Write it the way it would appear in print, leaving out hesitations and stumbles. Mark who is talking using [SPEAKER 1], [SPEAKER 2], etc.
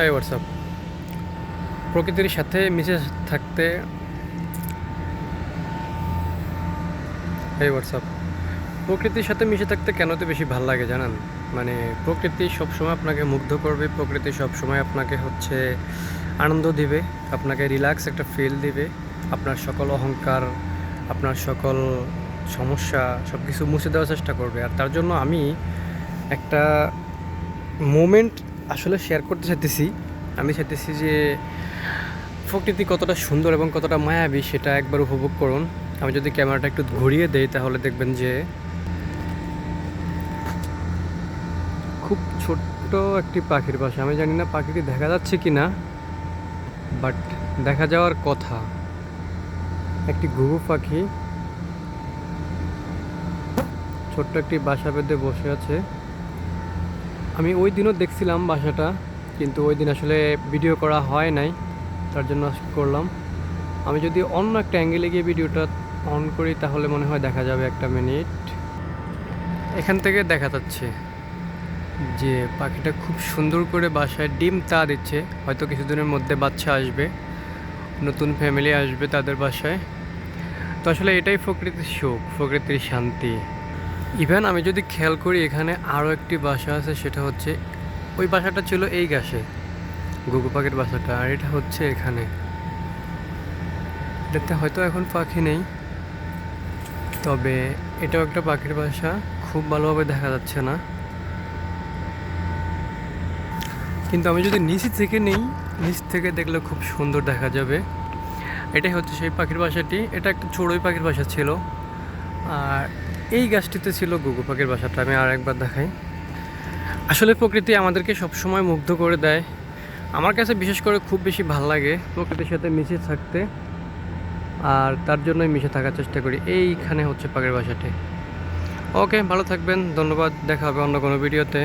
[SPEAKER 1] এই হোয়াটসঅ্যাপ প্রকৃতির সাথে মিশে থাকতে এই হোয়াটসঅ্যাপ প্রকৃতির সাথে মিশে থাকতে কেন তো বেশি ভালো লাগে জানেন? মানে প্রকৃতি সবসময় আপনাকে মুগ্ধ করবে, প্রকৃতি সবসময় আপনাকে হচ্ছে আনন্দ দিবে, আপনাকে রিল্যাক্স একটা ফিল দিবে, আপনার সকল অহংকার, আপনার সকল সমস্যা সব কিছু মুছে দেওয়ার চেষ্টা করবে। আর তার জন্য আমি একটা মোমেন্ট আসলে শেয়ার করতে চাইতেছি। আমি চাইতেছি যে প্রকৃতি কতটা সুন্দর এবং কতটা মায়াবী সেটা একবার উপভোগ করুন। আমি যদি ক্যামেরাটা একটু ঘুরিয়ে দেই তাহলে দেখবেন যে খুব ছোট্ট একটি পাখির বাসা। আমি জানি না পাখিটি দেখা যাচ্ছে কি না, বাট দেখা যাওয়ার কথা। একটি ঘুঘু পাখি ছোট্ট একটি বাসা বেঁধে বসে আছে। আমি ওই দিনও দেখছিলাম বাসাটা, কিন্তু ওই দিন আসলে ভিডিও করা হয় নাই, তার জন্য আজকে করলাম। আমি যদি অন্য একটা অ্যাঙ্গেলে গিয়ে ভিডিওটা অন করি তাহলে মনে হয় দেখা যাবে। একটা মিনিট, এখান থেকে দেখা যাচ্ছে যে পাখিটা খুব সুন্দর করে বাসায় ডিম তা দিচ্ছে। হয়তো কিছুদিনের মধ্যে বাচ্চা আসবে, নতুন ফ্যামিলি আসবে তাদের বাসায়। তো আসলে এটাই প্রকৃতির সুখ, প্রকৃতির শান্তি। ইভেন আমি যদি খেয়াল করি এখানে আরও একটি বাসা আছে, সেটা হচ্ছে ওই বাসাটা ছিল এই গাছে, ঘুঘু পাখির বাসাটা, আর এটা হচ্ছে এখানে। এটাতে হয়তো এখন পাখি নেই, তবে এটাও একটা পাখির বাসা। খুব ভালোভাবে দেখা যাচ্ছে না, কিন্তু আমি যদি নিচ থেকে নেই, নিচ থেকে দেখলে খুব সুন্দর দেখা যাবে। এটাই হচ্ছে সেই পাখির বাসাটি। এটা একটা চড়ুই পাখির বাসা ছিল, আর এই গাছটিতে ছিল ঘুঘু পাখির বাসাটা। আমি আর একবার দেখাই। আসলে প্রকৃতি আমাদেরকে সবসময় মুগ্ধ করে দেয়। আমার কাছে বিশেষ করে খুব বেশি ভালো লাগে প্রকৃতির সাথে মিশে থাকতে, আর তার জন্যই মিশে থাকার চেষ্টা করি। এইখানে হচ্ছে পাখির বাসাটি। ওকে, ভালো থাকবেন, ধন্যবাদ, দেখা হবে অন্য কোনো ভিডিওতে।